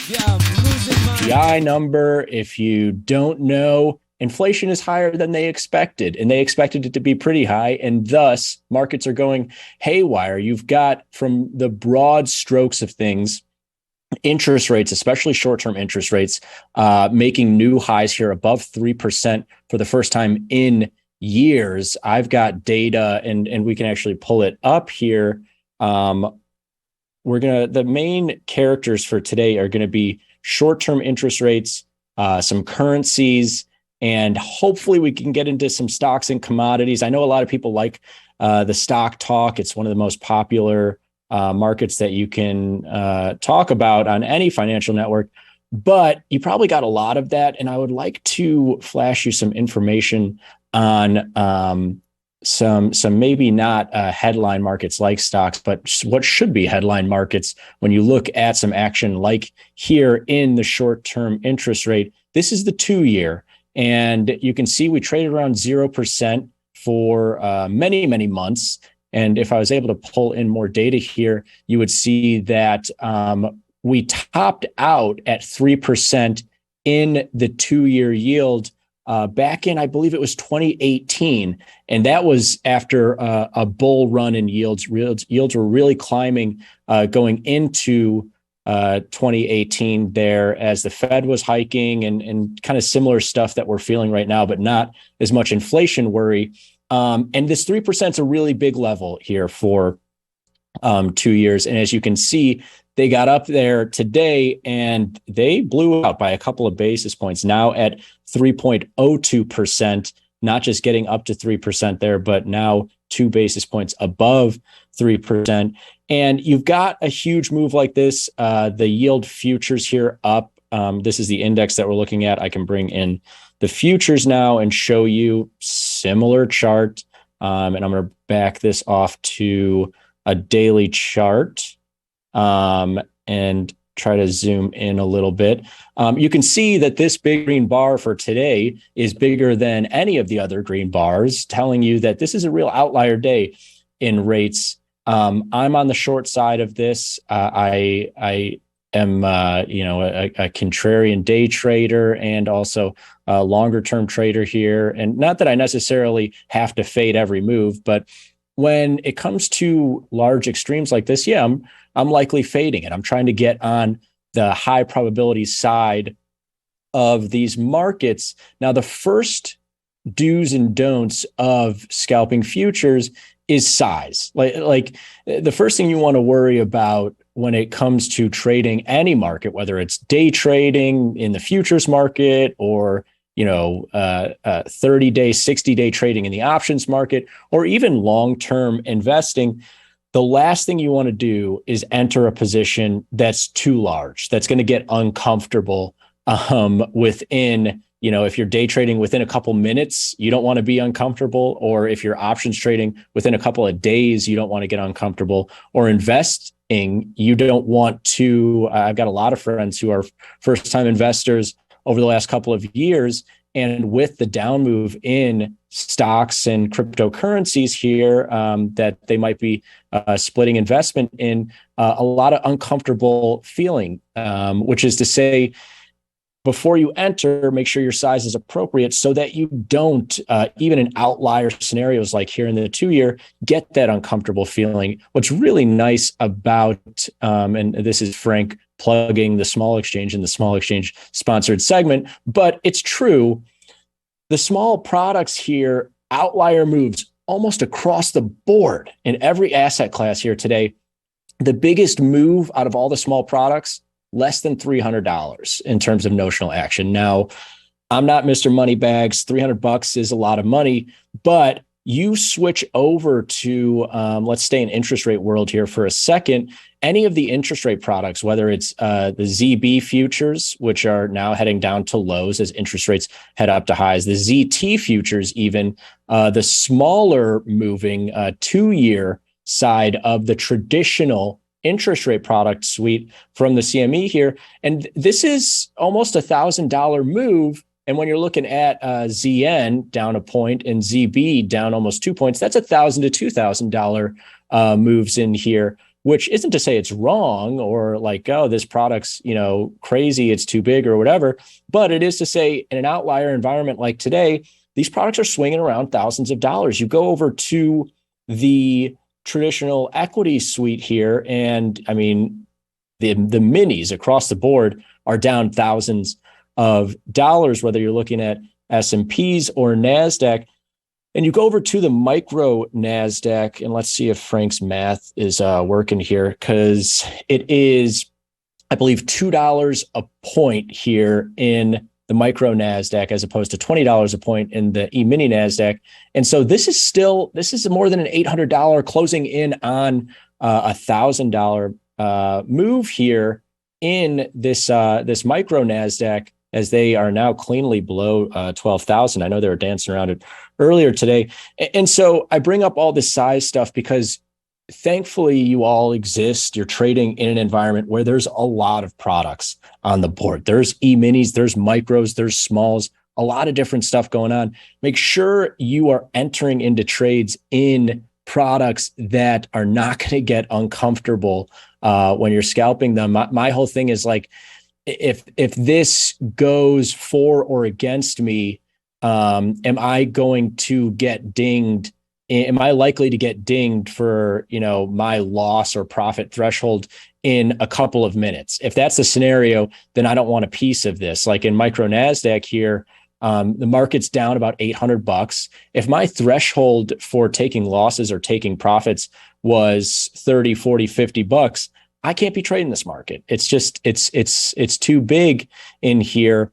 Yeah, I'm losing my PI number, if you don't know, inflation is higher than they expected, and they expected it to be pretty high, and thus markets are going haywire. You've got, from the broad strokes of things, interest rates, especially short-term interest rates, making new highs here above 3% for the first time in years. I've got data, and we can actually pull it up here. The main characters for today are going to be short-term interest rates, some currencies, and hopefully we can get into some stocks and commodities. I know a lot of people like the stock talk. It's one of the most popular markets that you can talk about on any financial network, but you probably got a lot of that. And I would like to flash you some information on some maybe not headline markets like stocks, but what should be headline markets when you look at some action like here in the short-term interest rate. This is the 2-year, and you can see we traded around 0% for many, many months. And if I was able to pull in more data here, you would see that we topped out at 3% in the 2-year yield back in, I believe it was 2018. And that was after a bull run in yields. Yields were really climbing going into 2018 there, as the Fed was hiking and kind of similar stuff that we're feeling right now, but not as much inflation worry. And this 3% is a really big level here for 2 years. And as you can see, they got up there today and they blew out by a couple of basis points, now at 3.02%, not just getting up to 3% there, but now 2 basis points above 3%. And you've got a huge move like this. The yield futures here up. This is the index that we're looking at. I can bring in the futures now and show you similar chart. And I'm going to back this off to a daily chart and try to zoom in a little bit. You can see that this big green bar for today is bigger than any of the other green bars, telling you that this is a real outlier day in rates. I'm on the short side of this. I am, a contrarian day trader and also a longer term trader here. And not that I necessarily have to fade every move, but when it comes to large extremes like this, yeah, I'm likely fading it. I'm trying to get on the high probability side of these markets. Now, the first do's and don'ts of scalping futures is size. Like the first thing you want to worry about when it comes to trading any market, whether it's day trading in the futures market or 30-day, 60-day trading in the options market, or even long-term investing, the last thing you want to do is enter a position that's too large, that's going to get uncomfortable within, if you're day trading within a couple minutes, you don't want to be uncomfortable. Or if you're options trading within a couple of days, you don't want to get uncomfortable. Or investing, you don't want to. I've got a lot of friends who are first-time investors over the last couple of years. And with the down move in stocks and cryptocurrencies here, that they might be splitting investment in, a lot of uncomfortable feeling, which is to say, before you enter, make sure your size is appropriate so that you don't, even in outlier scenarios like here in the 2-year, get that uncomfortable feeling. What's really nice about, and this is Frank plugging the small exchange in the small exchange sponsored segment, but it's true. The small products here, outlier moves almost across the board in every asset class here today. The biggest move out of all the small products, less than $300 in terms of notional action. Now, I'm not Mr. Moneybags. $300 is a lot of money, but you switch over to, let's stay in interest rate world here for a second. Any of the interest rate products, whether it's the ZB futures, which are now heading down to lows as interest rates head up to highs, the ZT futures, even the smaller moving 2-year side of the traditional interest rate product suite from the CME here. And this is almost $1,000 move. And when you're looking at ZN down a point and ZB down almost 2 points, that's $1,000 to $2,000 moves in here. which isn't to say it's wrong or like, oh, this product's, crazy, it's too big or whatever. But it is to say in an outlier environment like today, these products are swinging around thousands of dollars. You go over to the traditional equity suite here, and I mean, the minis across the board are down thousands of dollars, whether you're looking at S&Ps or Nasdaq. And you go over to the micro Nasdaq, and let's see if Frank's math is working here, because it is, I believe, $2 a point here in the micro Nasdaq as opposed to $20 a point in the E-mini Nasdaq. And so this is more than an $800 closing in on $1,000 move here in this micro Nasdaq, as they are now cleanly below 12,000. I know they were dancing around it earlier today. And so I bring up all this size stuff because thankfully you all exist. You're trading in an environment where there's a lot of products on the board. There's E-minis, there's micros, there's smalls, a lot of different stuff going on. Make sure you are entering into trades in products that are not going to get uncomfortable when you're scalping them. My whole thing is like, if this goes for or against me, am I going to get dinged? Am I likely to get dinged for, my loss or profit threshold in a couple of minutes? If that's the scenario, then I don't want a piece of this. Like in micro Nasdaq here, the market's down about $800. If my threshold for taking losses or taking profits was 30, 40, $50, I can't be trading this market. It's just, it's too big in here.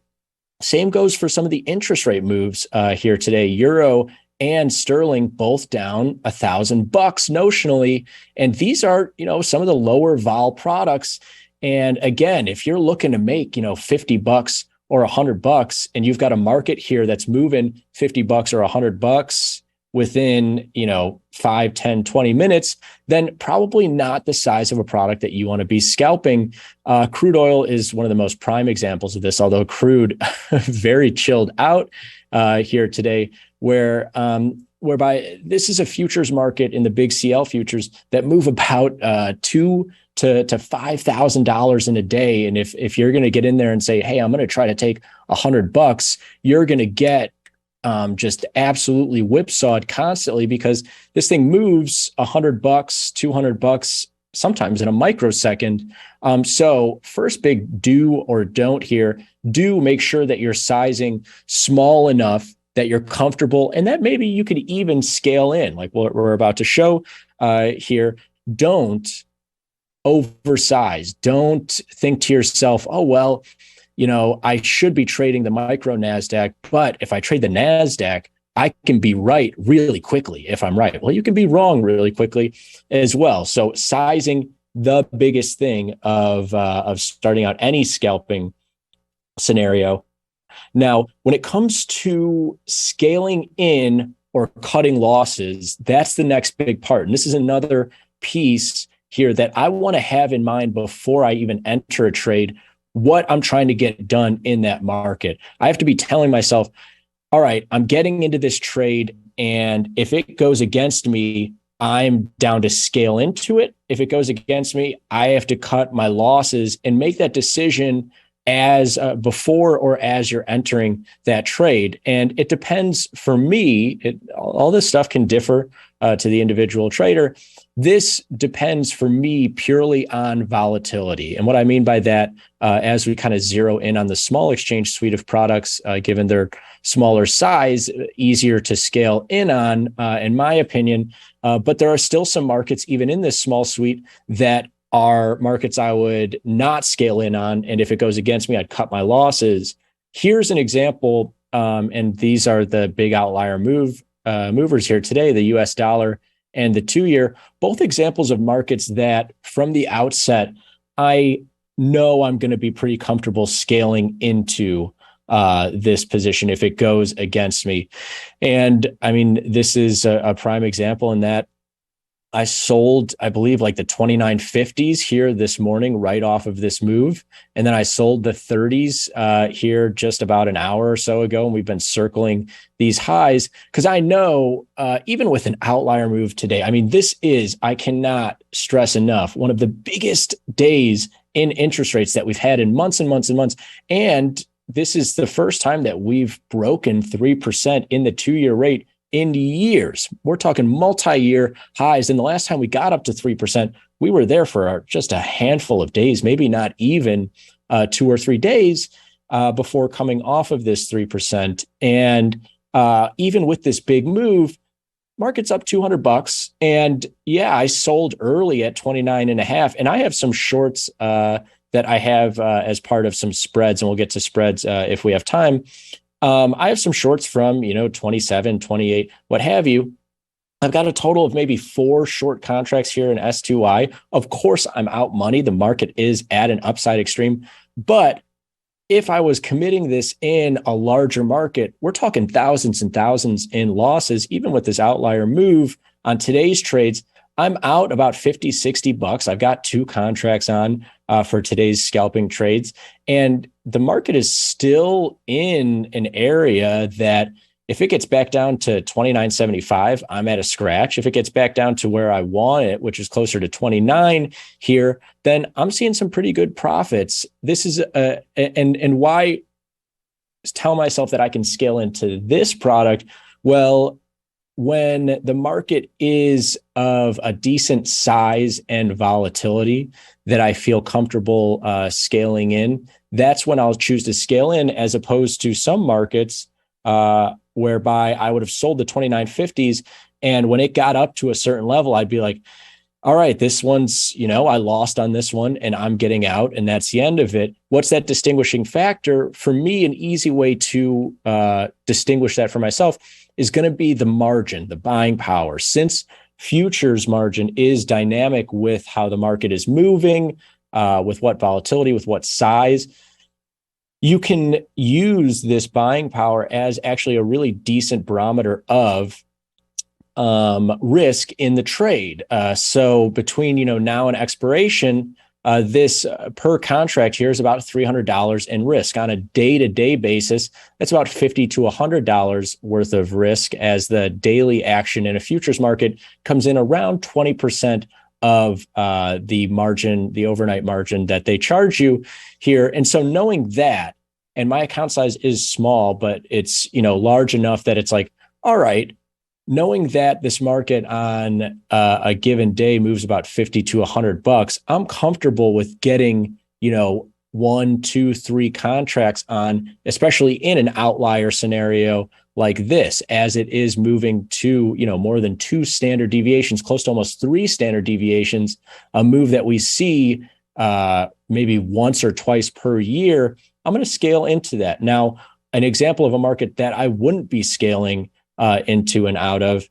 Same goes for some of the interest rate moves here today. Euro and sterling both down $1,000 notionally. And these are, some of the lower vol products. And again, if you're looking to make, $50 or $100 and you've got a market here that's moving $50 or $100 within, 5, 10, 20 minutes, then probably not the size of a product that you want to be scalping. Crude oil is one of the most prime examples of this, although crude very chilled out here today, whereby this is a futures market in the big CL futures that move about $2,000 to $5,000 in a day. And if you're going to get in there and say, hey, I'm going to try to take $100, you're going to get just absolutely whipsawed constantly, because this thing moves $100, $200, sometimes in a microsecond. So first big do or don't here, do make sure that you're sizing small enough that you're comfortable and that maybe you could even scale in like what we're about to show here. Don't oversize. Don't think to yourself, oh, well, I should be trading the micro Nasdaq, but if I trade the Nasdaq, I can be right really quickly if I'm right. Well, you can be wrong really quickly as well. So sizing, the biggest thing of starting out any scalping scenario. Now, when it comes to scaling in or cutting losses, that's the next big part. And this is another piece here that I want to have in mind before I even enter a trade, what I'm trying to get done in that market. I have to be telling myself, all right, I'm getting into this trade, and if it goes against me, I'm down to scale into it. If it goes against me, I have to cut my losses and make that decision as before or as you're entering that trade. And it depends for me, all this stuff can differ to the individual trader. This depends for me purely on volatility. And what I mean by that, as we kind of zero in on the small exchange suite of products, given their smaller size, easier to scale in on, in my opinion. But there are still some markets, even in this small suite, that are markets I would not scale in on. And if it goes against me, I'd cut my losses. Here's an example. And these are the big outlier movers here today, the US dollar and the 2-year, both examples of markets that from the outset, I know I'm going to be pretty comfortable scaling into this position if it goes against me. And I mean, this is a prime example in that I sold, I believe, like the 29.50s here this morning, right off of this move. And then I sold the 30s here just about an hour or so ago. And we've been circling these highs because I know even with an outlier move today, I mean, this is, I cannot stress enough, one of the biggest days in interest rates that we've had in months and months and months. And this is the first time that we've broken 3% in the 2-year rate in years. We're talking multi-year highs. And the last time we got up to 3%, we were there for just a handful of days, maybe not even 2 or 3 days before coming off of this 3%. And even with this big move, market's up $200. And yeah, I sold early at 29.5. And I have some shorts that I have as part of some spreads, and we'll get to spreads if we have time. I have some shorts from, 27, 28, what have you. I've got a total of maybe 4 short contracts here in S2I. Of course, I'm out money. The market is at an upside extreme. But if I was committing this in a larger market, we're talking thousands and thousands in losses, even with this outlier move on today's trades. I'm out about $50-$60. I've got 2 contracts on for today's scalping trades. And the market is still in an area that if it gets back down to 29.75, I'm at a scratch. If it gets back down to where I want it, which is closer to 29 here, then I'm seeing some pretty good profits. This is and why tell myself that I can scale into this product? Well, when the market is of a decent size and volatility that I feel comfortable scaling in, that's when I'll choose to scale in, as opposed to some markets whereby I would have sold the 29.50s. And when it got up to a certain level, I'd be like, all right, this one's, I lost on this one and I'm getting out, and that's the end of it. What's that distinguishing factor? For me, an easy way to distinguish that for myself is going to be the margin, the buying power. Since futures margin is dynamic with how the market is moving, with what volatility, with what size, you can use this buying power as actually a really decent barometer of risk in the trade. So between, now and expiration, this per contract here is about $300 in risk. On a day-to-day basis, that's about $50 to $100 worth of risk, as the daily action in a futures market comes in around 20% of the margin, the overnight margin that they charge you here. And so knowing that, and my account size is small, but it's, large enough that it's like, all right, knowing that this market on a given day moves about 50 to $100, I'm comfortable with getting, 1, 2, 3 contracts on, especially in an outlier scenario like this, as it is moving to, more than 2 standard deviations, close to almost 3 standard deviations, a move that we see maybe once or twice per year. I'm going to scale into that. Now, an example of a market that I wouldn't be scaling into and out of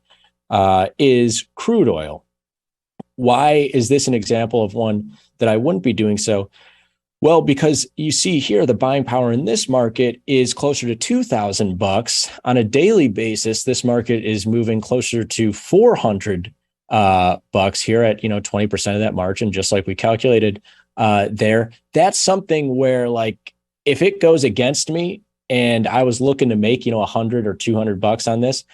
is crude oil. Why is this an example of one that I wouldn't be doing so? Well, because you see here, the buying power in this market is closer to $2,000 on a daily basis. This market is moving closer to $400 here at 20% of that margin, just like we calculated there. That's something where, like, if it goes against me and I was looking to make, $100 or $200 on this,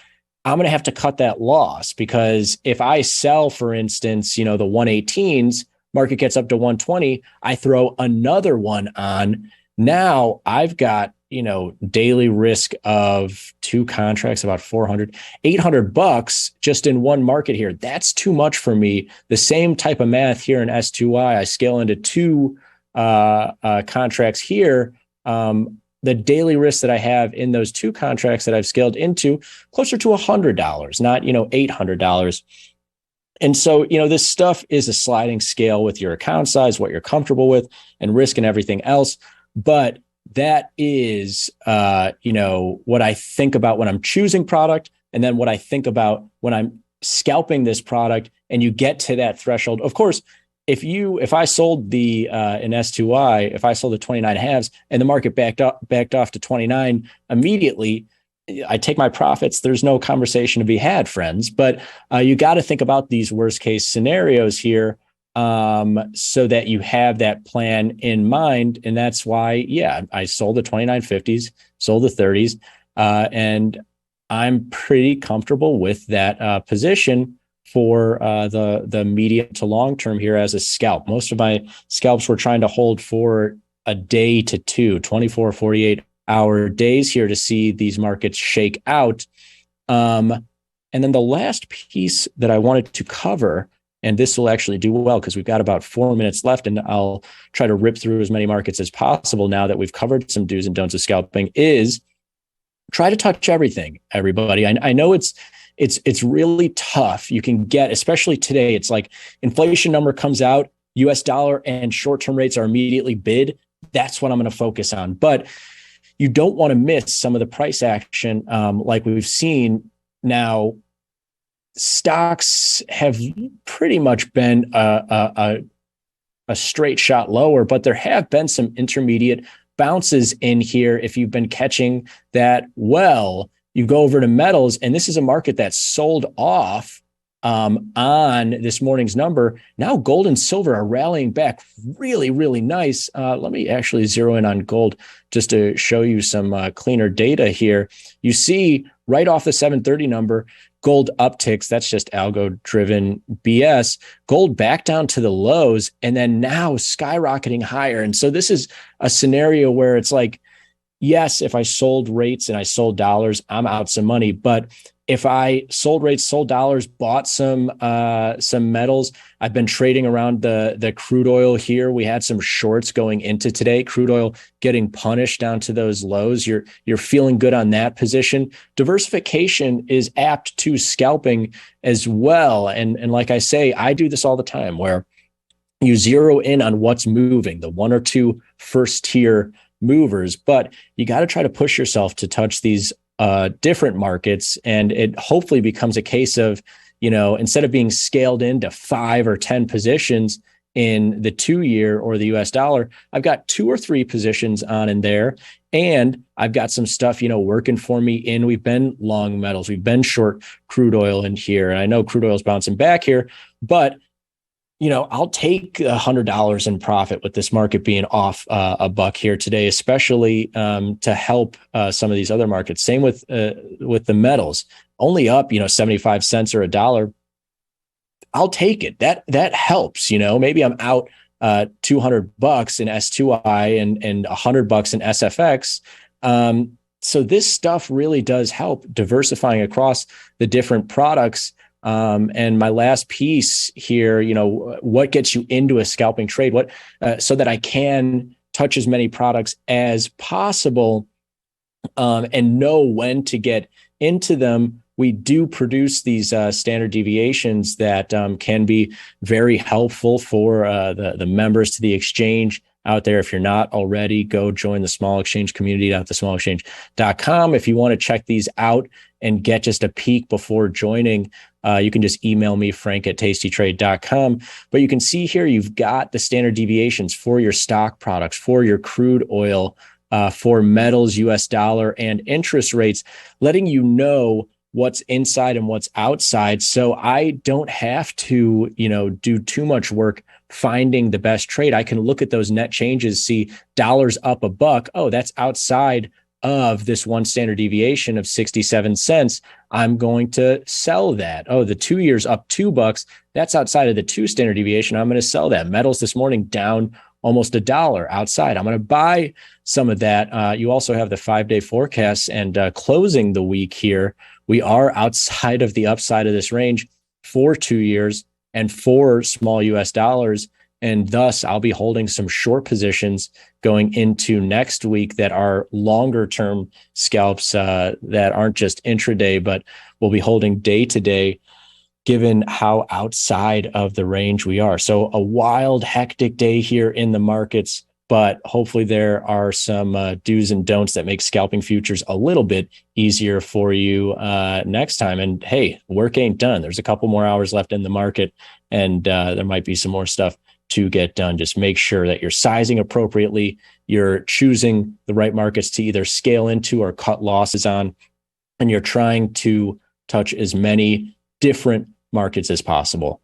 I'm going to have to cut that loss, because if I sell, for instance, the 118s, market gets up to 120, I throw another one on. Now I've got, daily risk of 2 contracts, about $800 just in one market here. That's too much for me. The same type of math here in S2I, I scale into 2 contracts here. The daily risk that I have in those 2 contracts that I've scaled into, closer to $100, not, $800. And so, this stuff is a sliding scale with your account size, what you're comfortable with, and risk and everything else. But that is, what I think about when I'm choosing product, and then what I think about when I'm scalping this product, and you get to that threshold. Of course, if I sold the in S2I, if I sold the 29 halves and the market backed off to 29 immediately, I take my profits. There's no conversation to be had, friends. But you got to think about these worst case scenarios here, so that you have that plan in mind. And that's why, yeah, I sold the 2950s, sold the 30s, and I'm pretty comfortable with that position for the medium to long term here as a scalp. Most of my scalps were trying to hold for a day to two, 24, 48-hour days here to see these markets shake out. And then the last piece that I wanted to cover, and this will actually do well because we've got about 4 minutes left, and I'll try to rip through as many markets as possible now that we've covered some do's and don'ts of scalping, is try to touch everything, everybody. I know it's really tough. You can get, especially today, it's like inflation number comes out, US dollar and short-term rates are immediately bid. That's what I'm going to focus on. But you don't want to miss some of the price action, like we've seen now. Stocks have pretty much been a straight shot lower, but there have been some intermediate bounces in here. If you've been catching that, well, you go over to metals, and this is a market that sold off on this morning's number. Now gold and silver are rallying back really, really nice. Let me actually zero in on gold just to show you some cleaner data here. You see right off the 730 number, gold upticks. That's just algo driven BS. Gold back down to the lows and then now skyrocketing higher. And so this is a scenario where it's like, yes, if I sold rates and I sold dollars, I'm out some money. But if I sold rates, sold dollars, bought some metals, I've been trading around the crude oil here. We had some shorts going into today. Crude oil getting punished down to those lows. You're feeling good on that position. Diversification is apt to scalping as well. And like I say, I do this all the time where you zero in on what's moving, the one or two first tier movers, but you got to try to push yourself to touch these different markets. And it hopefully becomes a case of, instead of being scaled into 5 or 10 positions in the 2-year or the US dollar, I've got 2 or 3 positions on in there. And I've got some stuff, working for me in, we've been long metals, we've been short crude oil in here. And I know crude oil is bouncing back here, but I'll take $100 in profit with this market being off a buck here today, especially to help some of these other markets. Same with the metals, only up 75 cents or $1. I'll take it. That helps. Maybe I'm out $200 in S2I and $100 in SFX. So this stuff really does help diversifying across the different products. And my last piece here, what gets you into a scalping trade? So that I can touch as many products as possible, and know when to get into them. We do produce these standard deviations that can be very helpful for the members to the exchange out there. If you're not already, go join the small exchange community at thesmallexchange.com. If you want to check these out and get just a peek before joining, you can just email me, frank@tastytrade.com. But you can see here, you've got the standard deviations for your stock products, for your crude oil, for metals, US dollar, and interest rates, letting you know what's inside and what's outside. So I don't have to, do too much work finding the best trade. I can look at those net changes, see dollars up a buck. Oh, that's outside of this one standard deviation of 67 cents. I'm going to sell that. Oh, the 2 years up $2. That's outside of the 2 standard deviation. I'm going to sell that. Metals this morning down almost $1 outside. I'm going to buy some of that. You also have the 5-day forecasts and closing the week here. We are outside of the upside of this range for 2 years and for small US dollars. And thus I'll be holding some short positions going into next week that are longer term scalps that aren't just intraday, but we'll be holding day to day, given how outside of the range we are. So a wild, hectic day here in the markets, but hopefully there are some do's and don'ts that make scalping futures a little bit easier for you next time. And hey, work ain't done. There's a couple more hours left in the market, and there might be some more stuff to get done. Just make sure that you're sizing appropriately, you're choosing the right markets to either scale into or cut losses on, and you're trying to touch as many different markets as possible.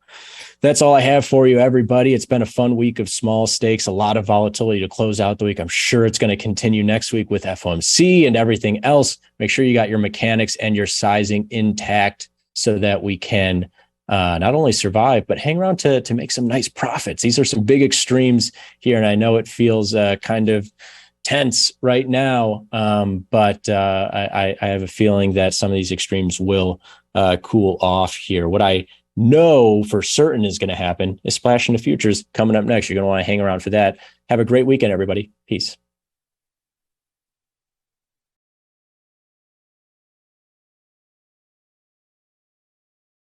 That's all I have for you, everybody. It's been a fun week of small stakes, a lot of volatility to close out the week. I'm sure it's going to continue next week with FOMC and everything else. Make sure you got your mechanics and your sizing intact so that we can not only survive, but hang around to make some nice profits. These are some big extremes here, and I know it feels kind of tense right now, but I have a feeling that some of these extremes will cool off here. What I know for certain is going to happen is splash into futures coming up next. You're going to want to hang around for that. Have a great weekend, everybody. Peace.